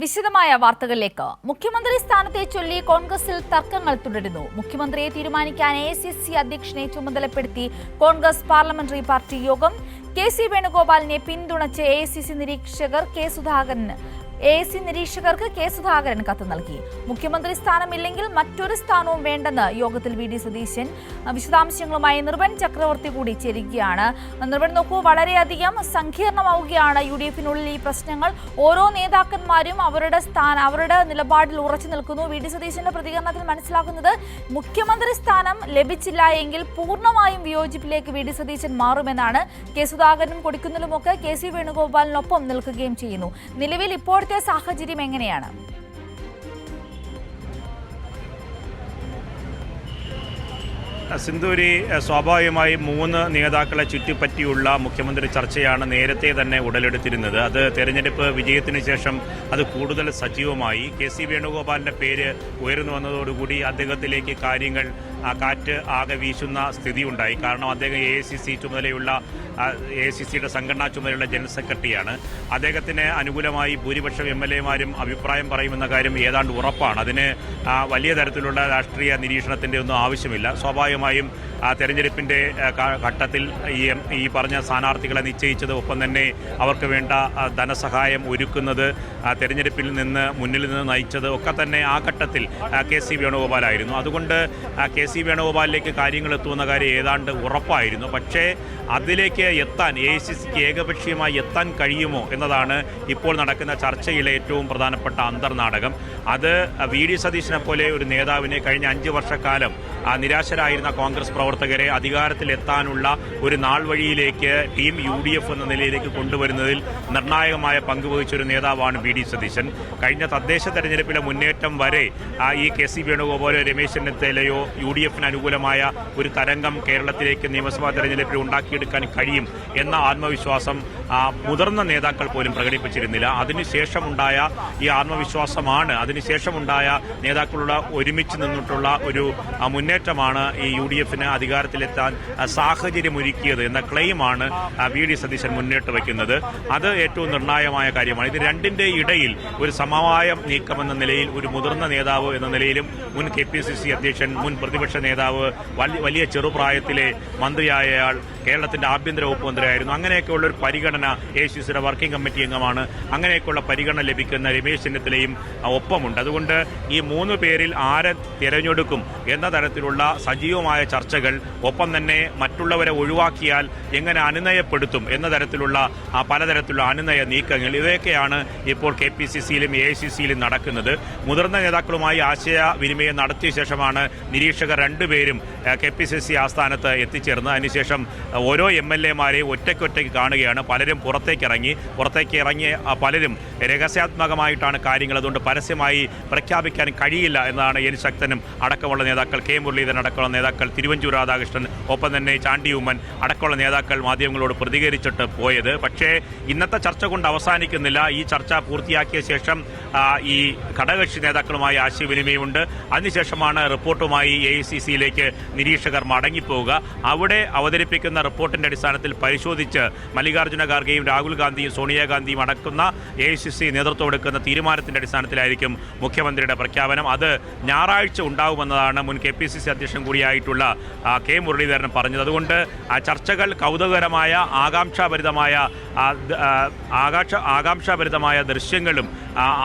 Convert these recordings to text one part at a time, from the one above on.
വിശദമായ വാർത്തകളിലേക്ക്. മുഖ്യമന്ത്രി സ്ഥാനത്തെ ചൊല്ലി കോൺഗ്രസിൽ തർക്കങ്ങൾ തുടരുന്നു. മുഖ്യമന്ത്രിയെ തീരുമാനിക്കാൻ എഐസിസി അധ്യക്ഷനെ ചുമതലപ്പെടുത്തി കോൺഗ്രസ് പാർലമെന്ററി പാർട്ടി യോഗം. കെ.സി. വേണുഗോപാലിനെ പിന്തുണച്ച് എഐസിസി നിരീക്ഷകർക്ക് കെ സുധാകരൻ കത്ത് നൽകി. മുഖ്യമന്ത്രി സ്ഥാനമില്ലെങ്കിൽ മറ്റൊരു സ്ഥാനവും വേണ്ടെന്ന് യോഗത്തിൽ വി.ഡി. സതീശൻ. വിശദാംശങ്ങളുമായി നിർവൻ ചക്രവർത്തി കൂടി ചേരുകയാണ്. നിർവൻ, നോക്കൂ, വളരെയധികം സങ്കീർണമാവുകയാണ് യു.ഡി.എഫിനുള്ളിൽ ഈ പ്രശ്നങ്ങൾ. ഓരോ നേതാക്കന്മാരും അവരുടെ നിലപാടിൽ ഉറച്ചു നിൽക്കുന്നു. വി.ഡി. സതീശന്റെ പ്രതികരണത്തിൽ മനസ്സിലാക്കുന്നത് മുഖ്യമന്ത്രി സ്ഥാനം ലഭിച്ചില്ല എങ്കിൽ പൂർണ്ണമായും വിയോജിപ്പിലേക്ക് വി.ഡി. സതീശൻ മാറുമെന്നാണ്. കെ സുധാകരനും കൊടിക്കുന്നിലുമൊക്കെ കെ.സി. വേണുഗോപാലിനൊപ്പം നിൽക്കുകയും ചെയ്യുന്നു. നിലവിൽ ഇപ്പോഴത്തെ സാഹചര്യം എങ്ങനെയാണ്? സിന്ധൂരി, സ്വാഭാവികമായും 3 നേതാക്കളെ ചുറ്റിപ്പറ്റിയുള്ള മുഖ്യമന്ത്രി ചർച്ചയാണ് നേരത്തെ തന്നെ ഉടലെടുത്തിരുന്നത്. അത് തെരഞ്ഞെടുപ്പ് വിജയത്തിന് ശേഷം അത് കൂടുതൽ സജീവമായി. കെ.സി. വേണുഗോപാലിന്റെ പേര് ഉയർന്നു വന്നതോടുകൂടി അദ്ദേഹത്തിലേക്ക് കാര്യങ്ങൾ കാറ്റ് ആകെ വീശുന്ന സ്ഥിതിയുണ്ടായി. കാരണം അദ്ദേഹം എഐസിസിയുടെ സംഘടനാ ചുമതലയുള്ള ജനറൽ സെക്രട്ടറിയാണ്. അദ്ദേഹത്തിന് അനുകൂലമായി ഭൂരിപക്ഷം എംഎൽഎമാരും അഭിപ്രായം പറയുമെന്ന കാര്യം ഏതാണ്ട് ഉറപ്പാണ്. അതിന് വലിയ തരത്തിലുള്ള രാഷ്ട്രീയ നിരീക്ഷണത്തിൻ്റെ ഒന്നും ആവശ്യമില്ല. സ്വാഭാവികമായും തെരഞ്ഞെടുപ്പിൻ്റെ ഘട്ടത്തിൽ ഈ പറഞ്ഞ സ്ഥാനാർത്ഥികളെ നിശ്ചയിച്ചത്, ഒപ്പം തന്നെ അവർക്ക് വേണ്ട ധനസഹായം ഒരുക്കുന്നത്, തെരഞ്ഞെടുപ്പിൽ നിന്ന് മുന്നിൽ നിന്ന് നയിച്ചത് ഒക്കെ തന്നെ ആ ഘട്ടത്തിൽ കെ.സി. വേണുഗോപാലായിരുന്നു. അതുകൊണ്ട് കെ.സി. വേണുഗോപാലിലേക്ക് കാര്യങ്ങൾ എത്തുമെന്ന കാര്യം ഏതാണ്ട് ഉറപ്പായിരുന്നു. പക്ഷേ അതിലേക്ക് എത്താൻ എഐസിസിക്ക് ഏകപക്ഷീയമായി എത്താൻ കഴിയുമോ എന്നതാണ് ഇപ്പോൾ നടക്കുന്ന ചർച്ചയിലെ ഏറ്റവും പ്രധാനപ്പെട്ട അന്തർനാടകം. അത് വി.ഡി. സതീശനെ പോലെ ഒരു നേതാവിനെ കഴിഞ്ഞ 5 വർഷക്കാലം നിരാശരായിരുന്ന കോൺഗ്രസ് പ്രവർത്തകരെ അധികാരത്തിലെത്താനുള്ള ഒരു നാൾ വഴിയിലേക്ക് ടീം യു.ഡി.എഫ് എന്ന നിലയിലേക്ക് കൊണ്ടുവരുന്നതിൽ നിർണായകമായ പങ്കുവഹിച്ചൊരു നേതാവാണ് വി.ഡി. സതീശൻ. കഴിഞ്ഞ തദ്ദേശ തെരഞ്ഞെടുപ്പിലെ മുന്നേറ്റം വരെ ഈ കെ.സി. വേണുഗോപാലോ രമേശ് ചെന്നിത്തലയോ യുഡിഎഫിന് അനുകൂലമായ ഒരു തരംഗം കേരളത്തിലേക്ക് നിയമസഭാ തെരഞ്ഞെടുപ്പിൽ ഉണ്ടാക്കിയെടുക്കാൻ കഴിയും എന്ന ആത്മവിശ്വാസം മുതിർന്ന നേതാക്കൾ പോലും പ്രകടിപ്പിച്ചിരുന്നില്ല. അതിനുശേഷമുണ്ടായ ഈ ആത്മവിശ്വാസമാണ്, അതിനുശേഷമുണ്ടായ നേതാക്കളുടെ ഒരുമിച്ച് നിന്നിട്ടുള്ള ഒരു മുന്നേറ്റമാണ് ഈ യു.ഡി.എഫിന് അധികാരത്തിലെത്താൻ സാഹചര്യമൊരുക്കിയത് എന്ന ക്ലെയിമാണ് വി.ഡി. സതീശൻ മുന്നോട്ട് വയ്ക്കുന്നത്. അത് ഏറ്റവും നിർണായകമായ കാര്യമാണ്. ഇത് രണ്ടിന്റെ ഇടയിൽ ഒരു സമവായ നീക്കമെന്ന നിലയിൽ ഒരു മുതിർന്ന നേതാവ് എന്ന നിലയിലും മുൻ കെ.പി.സി.സി അധ്യക്ഷൻ, മുൻ പ്രതിപക്ഷ നേതാവ്, വലിയ ചെറുപ്രായത്തിലെ മന്ത്രിയായയാൾ, കേരളത്തിന്റെ ആഭ്യന്തര വകുപ്പ് മന്ത്രിയായിരുന്നു. അങ്ങനെയൊക്കെയുള്ള ഒരു പരിഗണന എഐസിസിയുടെ വർക്കിംഗ് കമ്മിറ്റി അംഗമാണ്. അങ്ങനെയൊക്കെയുള്ള പരിഗണന ലഭിക്കുന്ന രമേശ് ചെന്നിത്തലയും ഒപ്പമുണ്ട്. അതുകൊണ്ട് ഈ 3 പേരിൽ ആരെ തിരഞ്ഞെടുക്കും എന്ന തരത്തിലുള്ള സജീവമായ ചർച്ചകൾ, ഒപ്പം തന്നെ മറ്റുള്ളവരെ ഒഴിവാക്കിയാൽ എങ്ങനെ അനുനയപ്പെടുത്തും എന്ന തരത്തിലുള്ള പലതരത്തിലുള്ള അനുനയ നീക്കങ്ങൾ, ഇവയൊക്കെയാണ് ഇപ്പോൾ കെ.പി.സി.സിയിലും എഐസിസിയിലും നടക്കുന്നത്. മുതിർന്ന നേതാക്കളുമായി ആശയവിനിമയം നടത്തിയ ശേഷമാണ് നിരീക്ഷകർ 2 പേരും കെ.പി.സി.സി ആസ്ഥാനത്ത് എത്തിച്ചേർന്നത്. അതിനുശേഷം ഓരോ എംഎൽഎമാരെയും ഒറ്റയ്ക്കൊറ്റയ്ക്ക് കാണുകയാണ്. പലരും പുറത്തേക്ക് ഇറങ്ങിയ പലരും രഹസ്യാത്മകമായിട്ടാണ് കാര്യങ്ങൾ, അതുകൊണ്ട് പരസ്യമായി പ്രഖ്യാപിക്കാൻ കഴിയില്ല എന്നതാണ് എൻ ശക്തനും അടക്കമുള്ള നേതാക്കൾ, കെ മുരളീധരൻ അടക്കമുള്ള നേതാക്കൾ, തിരുവഞ്ചൂർ രാധാകൃഷ്ണൻ, ഒപ്പം തന്നെ ചാണ്ടി ഉമ്മൻ അടക്കമുള്ള നേതാക്കൾ മാധ്യമങ്ങളോട് പ്രതികരിച്ചിട്ട് പോയത്. പക്ഷേ ഇന്നത്തെ ചർച്ച കൊണ്ട് അവസാനിക്കുന്നില്ല. ഈ ചർച്ച പൂർത്തിയാക്കിയ ശേഷം ഈ ഘടകകക്ഷി നേതാക്കളുമായി ആശയവിനിമയമുണ്ട്. അതിനുശേഷമാണ് റിപ്പോർട്ടുമായി എഐസിസിയിലേക്ക് നിരീക്ഷകർ മടങ്ങിപ്പോവുക. അവിടെ അവതരിപ്പിക്കുന്ന റിപ്പോർട്ടിന്റെ അടിസ്ഥാനത്തിൽ പരിശോധിച്ച് മല്ലികാർജ്ജുന ഖാർഗെയും രാഹുൽ ഗാന്ധിയും സോണിയാഗാന്ധിയും അടക്കുന്ന എഐസിസി നേതൃത്വം എടുക്കുന്ന തീരുമാനത്തിന്റെ അടിസ്ഥാനത്തിലായിരിക്കും മുഖ്യമന്ത്രിയുടെ പ്രഖ്യാപനം. അത് ഞായറാഴ്ച ഉണ്ടാവുമെന്നതാണ് മുൻ കെ.പി.സി.സി അധ്യക്ഷൻ കൂടിയായിട്ടുള്ള കെ മുരളീധരൻ പറഞ്ഞത്. അതുകൊണ്ട് ചർച്ചകൾ കൗതുകകരമായ ആകാംക്ഷാഭരിതമായ ദൃശ്യങ്ങളും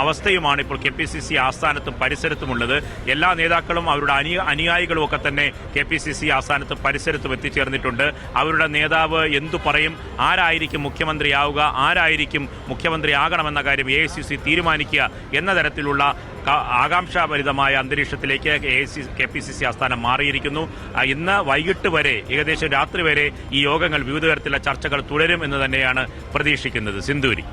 അവസ്ഥയുമാണ് ഇപ്പോൾ കെ.പി.സി.സി ആസ്ഥാനത്തും പരിസരത്തുമുള്ളത്. എല്ലാ നേതാക്കളും അവരുടെ അനുയായികളും ഒക്കെ തന്നെ കെ.പി.സി.സി ആസ്ഥാനത്തും പരിസരത്തും എത്തിച്ചേർന്നിട്ടുണ്ട്. അവരുടെ നേതാവ് എന്തു പറയും, ആരായിരിക്കും മുഖ്യമന്ത്രിയാവുക, ആരായിരിക്കും മുഖ്യമന്ത്രിയാകണമെന്ന കാര്യം എഐസിസി തീരുമാനിക്കുക എന്ന തരത്തിലുള്ള ആകാംക്ഷാഭരിതമായ അന്തരീക്ഷത്തിലേക്ക് കെ.പി.സി.സി ആസ്ഥാനം മാറിയിരിക്കുന്നു. ഇന്ന് വൈകിട്ട് വരെ, ഏകദേശം രാത്രി വരെ ഈ യോഗങ്ങൾ, വിവിധ തരത്തിലുള്ള ചർച്ചകൾ തുടരും എന്ന് തന്നെയാണ് പ്രതീക്ഷിക്കുന്നത്. സിന്ധൂരി.